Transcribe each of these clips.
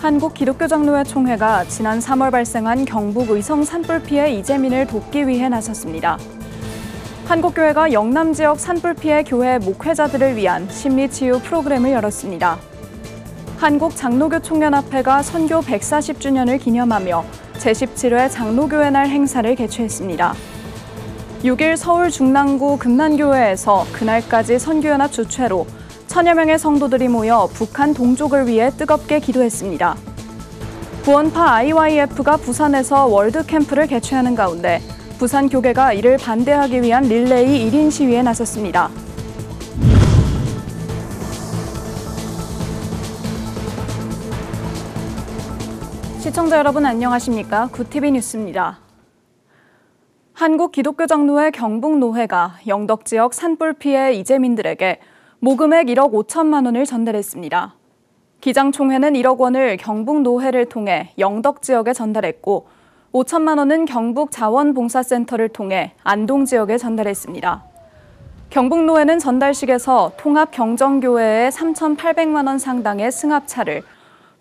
한국기독교장로회 총회가 지난 3월 발생한 경북 의성 산불 피해 이재민을 돕기 위해 나섰습니다. 한국교회가 영남 지역 산불 피해 교회 목회자들을 위한 심리치유 프로그램을 열었습니다. 한국장로교총연합회가 선교 140주년을 기념하며 제17회 장로교회 날 행사를 개최했습니다. 6일 서울 중랑구 금난교회에서 그날까지 선교연합 주최로 1000여 명의 성도들이 모여 북한 동족을 위해 뜨겁게 기도했습니다. 구원파 IYF가 부산에서 월드캠프를 개최하는 가운데 부산교계가 이를 반대하기 위한 릴레이 1인 시위에 나섰습니다. 시청자 여러분 안녕하십니까? 굿TV 뉴스입니다. 한국기독교장로회 경북노회가 영덕 지역 산불 피해 이재민들에게 모금액 1억 5천만 원을 전달했습니다. 기장총회는 1억 원을 경북노회를 통해 영덕 지역에 전달했고 5천만 원은 경북자원봉사센터를 통해 안동 지역에 전달했습니다. 경북노회는 전달식에서 통합경정교회에 3,800만 원 상당의 승합차를,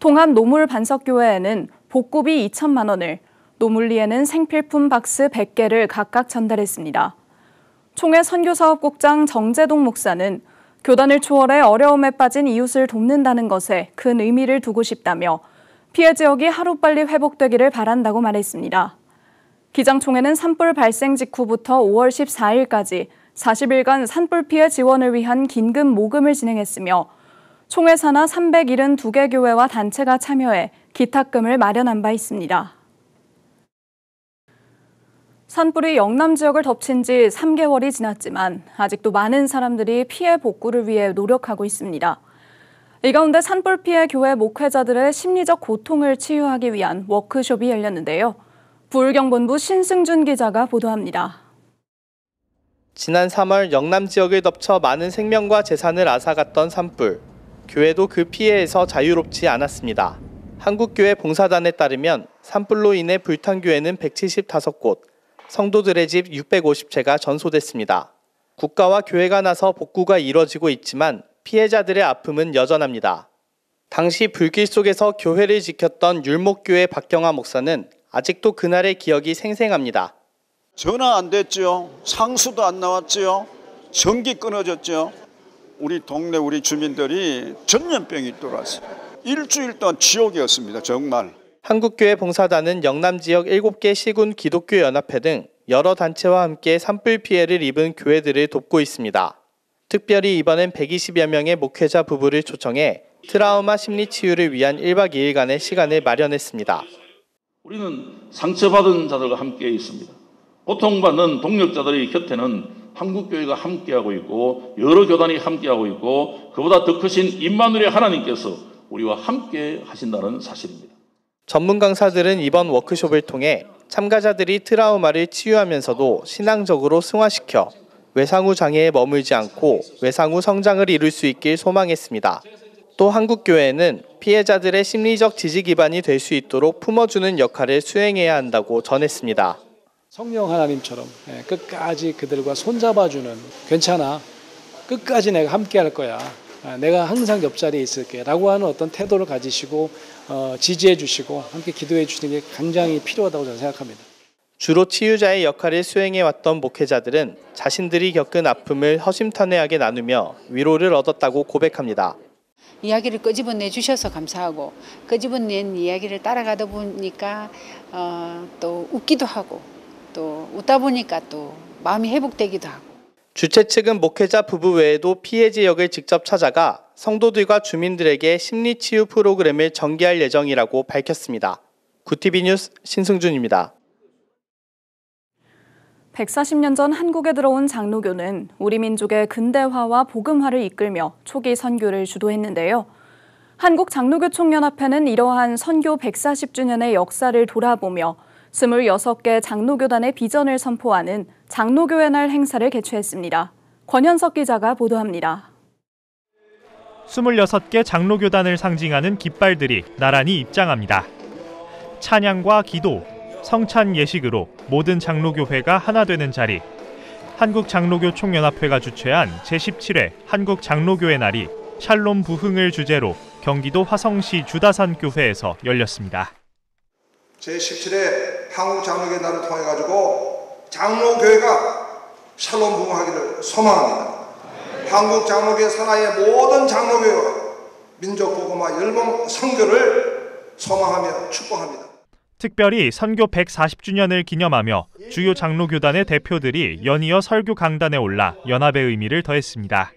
통합노물반석교회에는 복구비 2천만 원을, 노물리에는 생필품 박스 100개를 각각 전달했습니다. 총회 선교사업국장 정재동 목사는 교단을 초월해 어려움에 빠진 이웃을 돕는다는 것에 큰 의미를 두고 싶다며 피해 지역이 하루빨리 회복되기를 바란다고 말했습니다. 기장총회는 산불 발생 직후부터 5월 14일까지 40일간 산불 피해 지원을 위한 긴급 모금을 진행했으며 총회 산하 372개 교회와 단체가 참여해 기탁금을 마련한 바 있습니다. 산불이 영남 지역을 덮친 지 3개월이 지났지만 아직도 많은 사람들이 피해 복구를 위해 노력하고 있습니다. 이 가운데 산불 피해 교회 목회자들의 심리적 고통을 치유하기 위한 워크숍이 열렸는데요. 부울경본부 신승준 기자가 보도합니다. 지난 3월 영남 지역을 덮쳐 많은 생명과 재산을 앗아갔던 산불. 교회도 그 피해에서 자유롭지 않았습니다. 한국교회 봉사단에 따르면 산불로 인해 불탄 교회는 175곳, 성도들의 집 650채가 전소됐습니다. 국가와 교회가 나서 복구가 이뤄지고 있지만 피해자들의 아픔은 여전합니다. 당시 불길 속에서 교회를 지켰던 율목교회 박경화 목사는 아직도 그날의 기억이 생생합니다. 전화 안 됐죠. 상수도 안 나왔죠. 전기 끊어졌죠. 우리 동네 우리 주민들이 전염병이 돌아왔어요. 일주일 동안 지옥이었습니다. 정말. 한국교회 봉사단은 영남 지역 7개 시군 기독교연합회 등 여러 단체와 함께 산불 피해를 입은 교회들을 돕고 있습니다. 특별히 이번엔 120여 명의 목회자 부부를 초청해 트라우마 심리 치유를 위한 1박 2일간의 시간을 마련했습니다. 우리는 상처받은 자들과 함께 있습니다. 고통받는 동력자들의 곁에는 한국교회가 함께하고 있고 여러 교단이 함께하고 있고 그보다 더 크신 임마누엘의 하나님께서 우리와 함께 하신다는 사실입니다. 전문 강사들은 이번 워크숍을 통해 참가자들이 트라우마를 치유하면서도 신앙적으로 승화시켜 외상후 장애에 머물지 않고 외상후 성장을 이룰 수 있길 소망했습니다. 또 한국교회는 피해자들의 심리적 지지 기반이 될 수 있도록 품어주는 역할을 수행해야 한다고 전했습니다. 성령 하나님처럼 끝까지 그들과 손잡아주는, 괜찮아, 끝까지 내가 함께 할 거야, 내가 항상 옆자리에 있을게 라고 하는 어떤 태도를 가지시고 지지해 주시고 함께 기도해 주시는 게 굉장히 필요하다고 저는 생각합니다. 주로 치유자의 역할을 수행해왔던 목회자들은 자신들이 겪은 아픔을 허심탄회하게 나누며 위로를 얻었다고 고백합니다. 이야기를 끄집어내 주셔서 감사하고 끄집어낸 이야기를 따라가다 보니까 또 웃기도 하고 또 웃다 보니까 또 마음이 회복되기도 하고. 주최 측은 목회자 부부 외에도 피해 지역을 직접 찾아가 성도들과 주민들에게 심리치유 프로그램을 전개할 예정이라고 밝혔습니다. 굿TV 뉴스 신승준입니다. 140년 전 한국에 들어온 장로교는 우리 민족의 근대화와 복음화를 이끌며 초기 선교를 주도했는데요. 한국장로교총연합회는 이러한 선교 140주년의 역사를 돌아보며 26개 장로교단의 비전을 선포하는 장로교회 날 행사를 개최했습니다. 권현석 기자가 보도합니다. 26개 장로교단을 상징하는 깃발들이 나란히 입장합니다. 찬양과 기도, 성찬 예식으로 모든 장로교회가 하나 되는 자리. 한국장로교총연합회가 주최한 제17회 한국장로교회 날이 샬롬 부흥을 주제로 경기도 화성시 주다산교회에서 열렸습니다. 제17회 한국장로교회 날을 통해 가지고 장로교회가 샬롬 부흥하기를 소망합니다. 한국장로교회 산하의 모든 장로교회와 민족복음화 열봉 선교를 소망하며 축복합니다. 특별히 선교 140주년을 기념하며 주요 장로교단의 대표들이 연이어 설교 강단에 올라 연합의 의미를 더했습니다.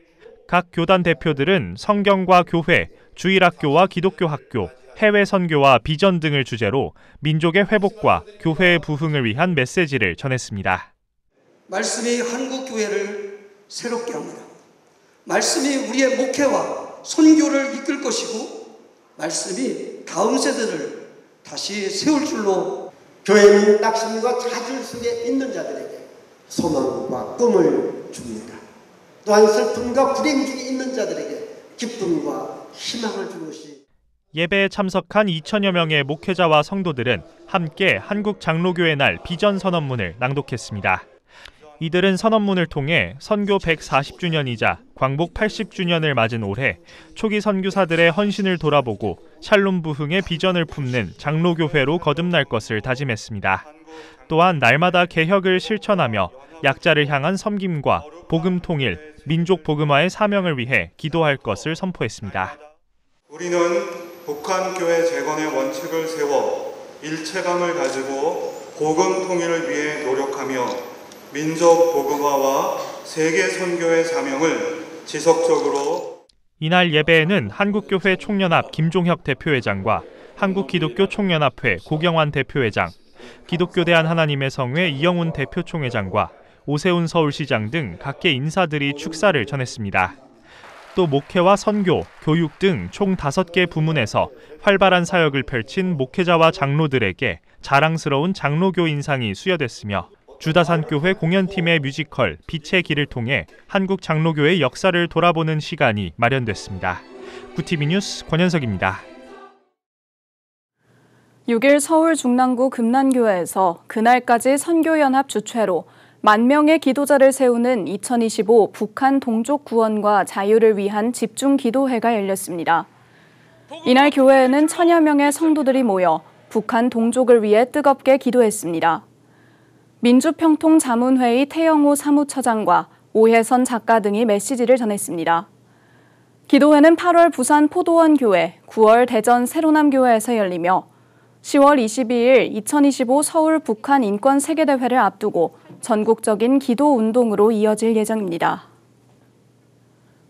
각 교단 대표들은 성경과 교회, 주일학교와 기독교 학교, 해외 선교와 비전 등을 주제로 민족의 회복과 교회의 부흥을 위한 메시지를 전했습니다. 말씀이 한국 교회를 새롭게 합니다. 말씀이 우리의 목회와 선교를 이끌 것이고 말씀이 다음 세대를 다시 세울 줄로 교회는 낙심과 좌절 속에 있는 자들에게 소망과 꿈을 줍니다. 또한 슬픔과 불행 중에 있는 자들에게 기쁨과 희망을 주는 것이 예배에 참석한 2천여 명의 목회자와 성도들은 함께 한국 장로교회 날 비전 선언문을 낭독했습니다. 이들은 선언문을 통해 선교 140주년이자 광복 80주년을 맞은 올해 초기 선교사들의 헌신을 돌아보고 샬롬 부흥의 비전을 품는 장로교회로 거듭날 것을 다짐했습니다. 또한 날마다 개혁을 실천하며 약자를 향한 섬김과 복음 통일, 민족 복음화의 사명을 위해 기도할 것을 선포했습니다. 우리는 북한 교회 재건의 원칙을 세워 일체감을 가지고 복음 통일을 위해 노력하며 민족 복음화와 세계 선교의 사명을 지속적으로. 이날 예배에는 한국교회 총연합 김종혁 대표회장과 한국기독교 총연합회 고경환 대표회장, 기독교대한 하나님의 성회 이영훈 대표총회장과 오세훈 서울시장 등 각계 인사들이 축사를 전했습니다. 또 목회와 선교, 교육 등 총 5개 부문에서 활발한 사역을 펼친 목회자와 장로들에게 자랑스러운 장로교 인상이 수여됐으며 주다산교회 공연팀의 뮤지컬 빛의 길을 통해 한국 장로교의 역사를 돌아보는 시간이 마련됐습니다. 구TV 뉴스 권현석입니다. 6일 서울 중랑구 금난교회에서 그날까지 선교연합 주최로 10,000명의 기도자를 세우는 2025 북한 동족 구원과 자유를 위한 집중 기도회가 열렸습니다. 이날 교회에는 1,000여 명의 성도들이 모여 북한 동족을 위해 뜨겁게 기도했습니다. 민주평통자문회의 태영호 사무처장과 오혜선 작가 등이 메시지를 전했습니다. 기도회는 8월 부산 포도원교회, 9월 대전 세로남교회에서 열리며 10월 22일 2025 서울 북한 인권 세계대회를 앞두고 전국적인 기도운동으로 이어질 예정입니다.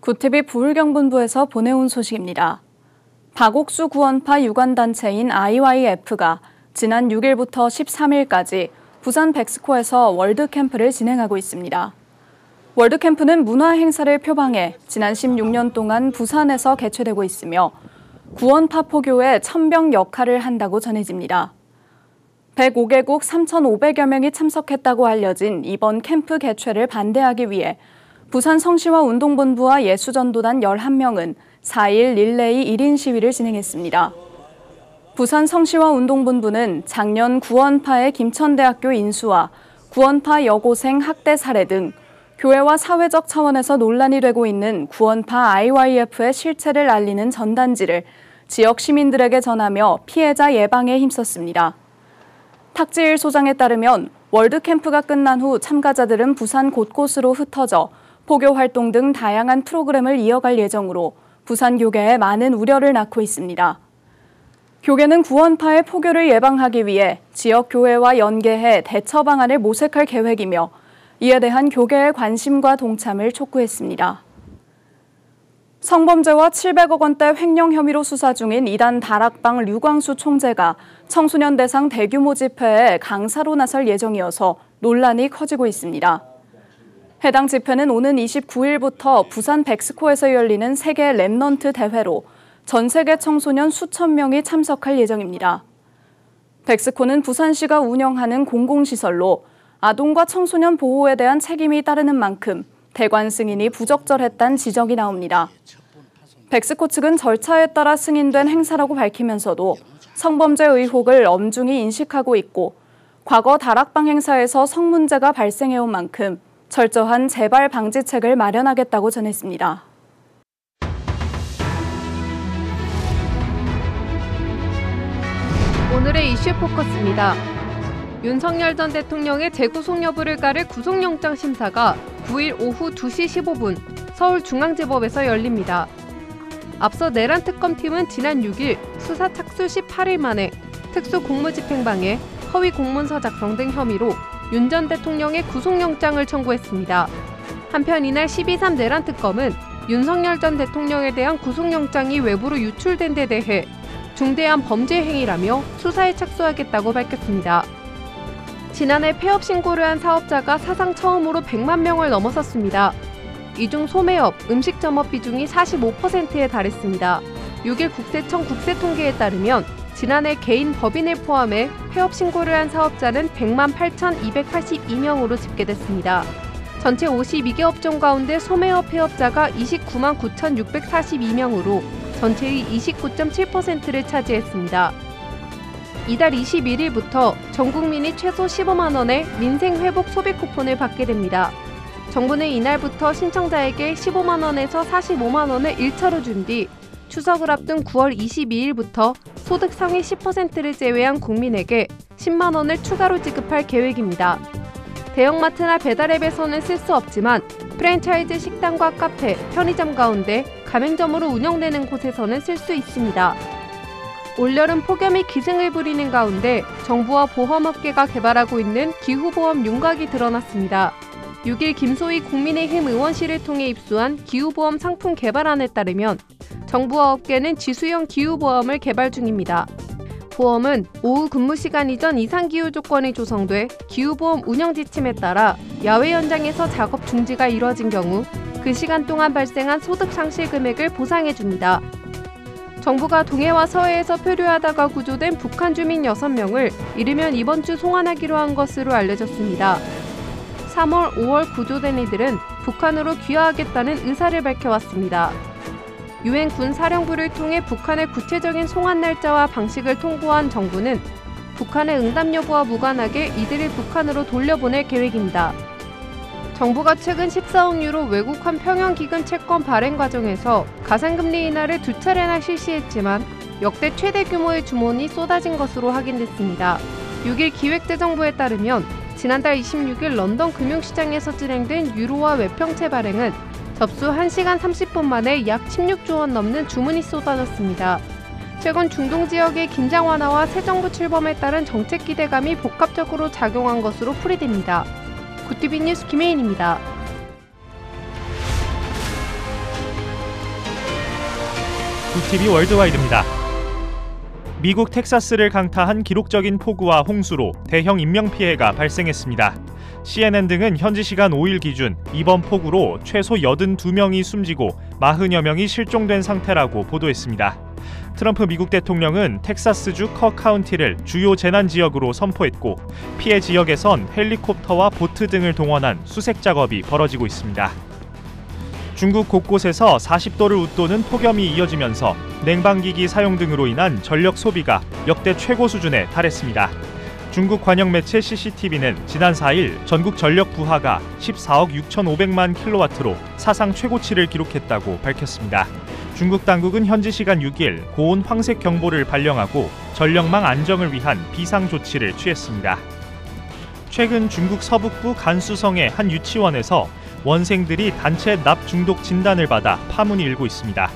구TV 부울경본부에서 보내온 소식입니다. 박옥수 구원파 유관단체인 IYF가 지난 6일부터 13일까지 부산 백스코에서 월드캠프를 진행하고 있습니다. 월드캠프는 문화행사를 표방해 지난 16년 동안 부산에서 개최되고 있으며 구원파 포교의 천병 역할을 한다고 전해집니다. 105개국 3,500여 명이 참석했다고 알려진 이번 캠프 개최를 반대하기 위해 부산 성시화 운동본부와 예수전도단 11명은 4일 릴레이 1인 시위를 진행했습니다. 부산 성시화 운동본부는 작년 구원파의 김천대학교 인수와 구원파 여고생 학대 사례 등 교회와 사회적 차원에서 논란이 되고 있는 구원파 IYF의 실체를 알리는 전단지를 지역 시민들에게 전하며 피해자 예방에 힘썼습니다. 탁지일 소장에 따르면 월드캠프가 끝난 후 참가자들은 부산 곳곳으로 흩어져 포교 활동 등 다양한 프로그램을 이어갈 예정으로 부산 교계에 많은 우려를 낳고 있습니다. 교계는 구원파의 포교를 예방하기 위해 지역 교회와 연계해 대처 방안을 모색할 계획이며 이에 대한 교계의 관심과 동참을 촉구했습니다. 성범죄와 700억 원대 횡령 혐의로 수사 중인 이단 다락방 류광수 총재가 청소년 대상 대규모 집회에 강사로 나설 예정이어서 논란이 커지고 있습니다. 해당 집회는 오는 29일부터 부산 백스코에서 열리는 세계 랩넌트 대회로 전 세계 청소년 수천 명이 참석할 예정입니다. 백스코는 부산시가 운영하는 공공시설로 아동과 청소년 보호에 대한 책임이 따르는 만큼 대관 승인이 부적절했다는 지적이 나옵니다. 백스코 측은 절차에 따라 승인된 행사라고 밝히면서도 성범죄 의혹을 엄중히 인식하고 있고 과거 다락방 행사에서 성문제가 발생해온 만큼 철저한 재발 방지책을 마련하겠다고 전했습니다. 오늘의 이슈 포커스입니다. 윤석열 전 대통령의 재구속 여부를 가를 구속영장 심사가 9일 오후 2시 15분 서울중앙지법에서 열립니다. 앞서 내란 특검팀은 지난 6일 수사 착수 18일 만에 특수공무집행방해, 허위 공문서 작성 등 혐의로 윤 전 대통령의 구속영장을 청구했습니다. 한편 이날 12.3 내란 특검은 윤석열 전 대통령에 대한 구속영장이 외부로 유출된 데 대해 중대한 범죄 행위라며 수사에 착수하겠다고 밝혔습니다. 지난해 폐업 신고를 한 사업자가 사상 처음으로 100만 명을 넘어섰습니다. 이 중 소매업, 음식점업 비중이 45%에 달했습니다. 6일 국세청 국세통계에 따르면 지난해 개인 법인을 포함해 폐업 신고를 한 사업자는 100만 8,282명으로 집계됐습니다. 전체 52개 업종 가운데 소매업 폐업자가 29만 9,642명으로 전체의 29.7%를 차지했습니다. 이달 21일부터 전 국민이 최소 15만 원의 민생회복 소비 쿠폰을 받게 됩니다. 정부는 이날부터 신청자에게 15만 원에서 45만 원을 1차로 준 뒤 추석을 앞둔 9월 22일부터 소득 상위 10%를 제외한 국민에게 10만 원을 추가로 지급할 계획입니다. 대형마트나 배달앱에서는 쓸 수 없지만 프랜차이즈 식당과 카페, 편의점 가운데 가맹점으로 운영되는 곳에서는 쓸 수 있습니다. 올여름 폭염이 기승을 부리는 가운데 정부와 보험업계가 개발하고 있는 기후보험 윤곽이 드러났습니다. 6일 김소희 국민의힘 의원실을 통해 입수한 기후보험 상품 개발안에 따르면 정부와 업계는 지수형 기후보험을 개발 중입니다. 보험은 오후 근무 시간 이전 이상기후 조건이 조성돼 기후보험 운영 지침에 따라 야외 현장에서 작업 중지가 이뤄진 경우 그 시간 동안 발생한 소득 상실 금액을 보상해줍니다. 정부가 동해와 서해에서 표류하다가 구조된 북한 주민 6명을 이르면 이번 주 송환하기로 한 것으로 알려졌습니다. 3월, 5월 구조된 이들은 북한으로 귀화하겠다는 의사를 밝혀왔습니다. 유엔 군사령부를 통해 북한의 구체적인 송환 날짜와 방식을 통보한 정부는 북한의 응답 여부와 무관하게 이들을 북한으로 돌려보낼 계획입니다. 정부가 최근 14억 유로 외국환 평형기금 채권 발행 과정에서 가상금리 인하를 2차례나 실시했지만 역대 최대 규모의 주문이 쏟아진 것으로 확인됐습니다. 6일 기획재정부에 따르면 지난달 26일 런던 금융시장에서 진행된 유로화 외평채 발행은 접수 1시간 30분 만에 약 16조 원 넘는 주문이 쏟아졌습니다. 최근 중동 지역의 긴장 완화와 새 정부 출범에 따른 정책 기대감이 복합적으로 작용한 것으로 풀이됩니다. 굿티비 뉴스 김혜인입니다. 굿티비 월드와이드입니다. 미국 텍사스를 강타한 기록적인 폭우와 홍수로 대형 인명피해가 발생했습니다. CNN 등은 현지 시간 5일 기준 이번 폭우로 최소 82명이 숨지고 40여 명이 실종된 상태라고 보도했습니다. 트럼프 미국 대통령은 텍사스주 커 카운티를 주요 재난 지역으로 선포했고 피해 지역에선 헬리콥터와 보트 등을 동원한 수색 작업이 벌어지고 있습니다. 중국 곳곳에서 40도를 웃도는 폭염이 이어지면서 냉방기기 사용 등으로 인한 전력 소비가 역대 최고 수준에 달했습니다. 중국 관영 매체 CCTV는 지난 4일 전국 전력 부하가 14억 6,500만 킬로와트로 사상 최고치를 기록했다고 밝혔습니다. 중국 당국은 현지 시간 6일 고온 황색 경보를 발령하고 전력망 안정을 위한 비상 조치를 취했습니다. 최근 중국 서북부 간수성의 한 유치원에서 원생들이 단체 납 중독 진단을 받아 파문이 일고 있습니다.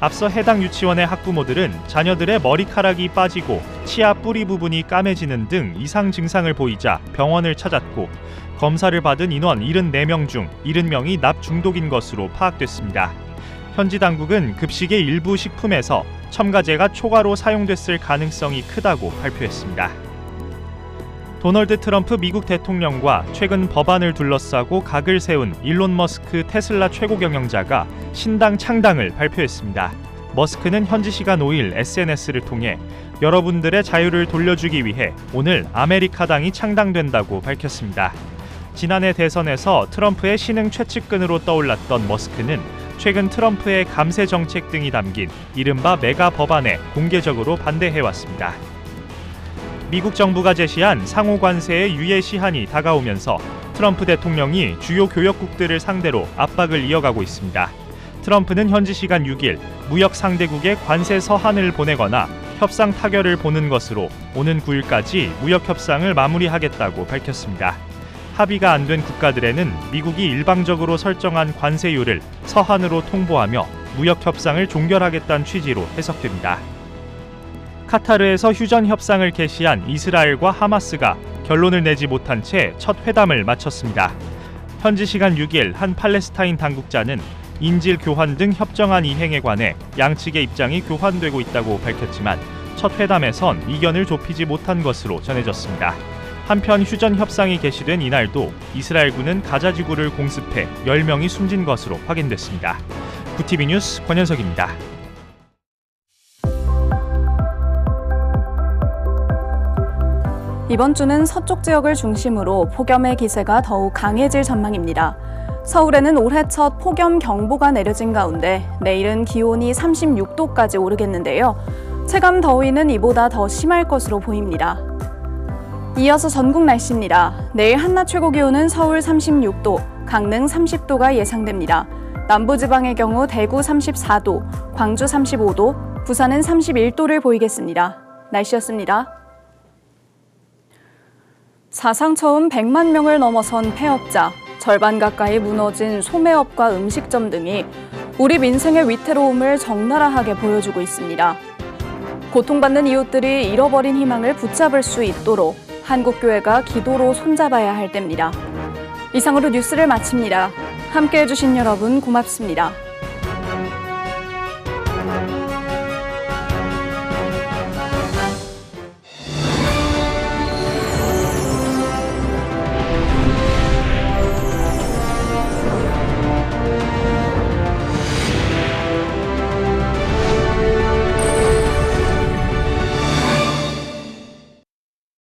앞서 해당 유치원의 학부모들은 자녀들의 머리카락이 빠지고 치아 뿌리 부분이 까매지는 등 이상 증상을 보이자 병원을 찾았고 검사를 받은 인원 74명 중 70명이 납 중독인 것으로 파악됐습니다. 현지 당국은 급식의 일부 식품에서 첨가제가 초과로 사용됐을 가능성이 크다고 발표했습니다. 도널드 트럼프 미국 대통령과 최근 법안을 둘러싸고 각을 세운 일론 머스크 테슬라 최고 경영자가 신당 창당을 발표했습니다. 머스크는 현지 시간 5일 SNS를 통해 여러분들의 자유를 돌려주기 위해 오늘 아메리카당이 창당된다고 밝혔습니다. 지난해 대선에서 트럼프의 신흥 최측근으로 떠올랐던 머스크는 최근 트럼프의 감세 정책 등이 담긴 이른바 메가 법안에 공개적으로 반대해왔습니다. 미국 정부가 제시한 상호 관세의 유예 시한이 다가오면서 트럼프 대통령이 주요 교역국들을 상대로 압박을 이어가고 있습니다. 트럼프는 현지 시간 6일 무역 상대국에 관세 서한을 보내거나 협상 타결을 보는 것으로 오는 9일까지 무역 협상을 마무리하겠다고 밝혔습니다. 합의가 안 된 국가들에는 미국이 일방적으로 설정한 관세율을 서한으로 통보하며 무역 협상을 종결하겠다는 취지로 해석됩니다. 카타르에서 휴전 협상을 개시한 이스라엘과 하마스가 결론을 내지 못한 채 첫 회담을 마쳤습니다. 현지 시간 6일 한 팔레스타인 당국자는 인질 교환 등 협정안 이행에 관해 양측의 입장이 교환되고 있다고 밝혔지만 첫 회담에선 이견을 좁히지 못한 것으로 전해졌습니다. 한편 휴전 협상이 개시된 이날도 이스라엘군은 가자 지구를 공습해 10명이 숨진 것으로 확인됐습니다. 구티비 뉴스 권현석입니다. 이번 주는 서쪽 지역을 중심으로 폭염의 기세가 더욱 강해질 전망입니다. 서울에는 올해 첫 폭염 경보가 내려진 가운데 내일은 기온이 36도까지 오르겠는데요. 체감 더위는 이보다 더 심할 것으로 보입니다. 이어서 전국 날씨입니다. 내일 한낮 최고 기온은 서울 36도, 강릉 30도가 예상됩니다. 남부지방의 경우 대구 34도, 광주 35도, 부산은 31도를 보이겠습니다. 날씨였습니다. 사상 처음 100만 명을 넘어선 폐업자, 절반 가까이 무너진 소매업과 음식점 등이 우리 민생의 위태로움을 적나라하게 보여주고 있습니다. 고통받는 이웃들이 잃어버린 희망을 붙잡을 수 있도록 한국교회가 기도로 손잡아야 할 때입니다. 이상으로 뉴스를 마칩니다. 함께해 주신 여러분 고맙습니다.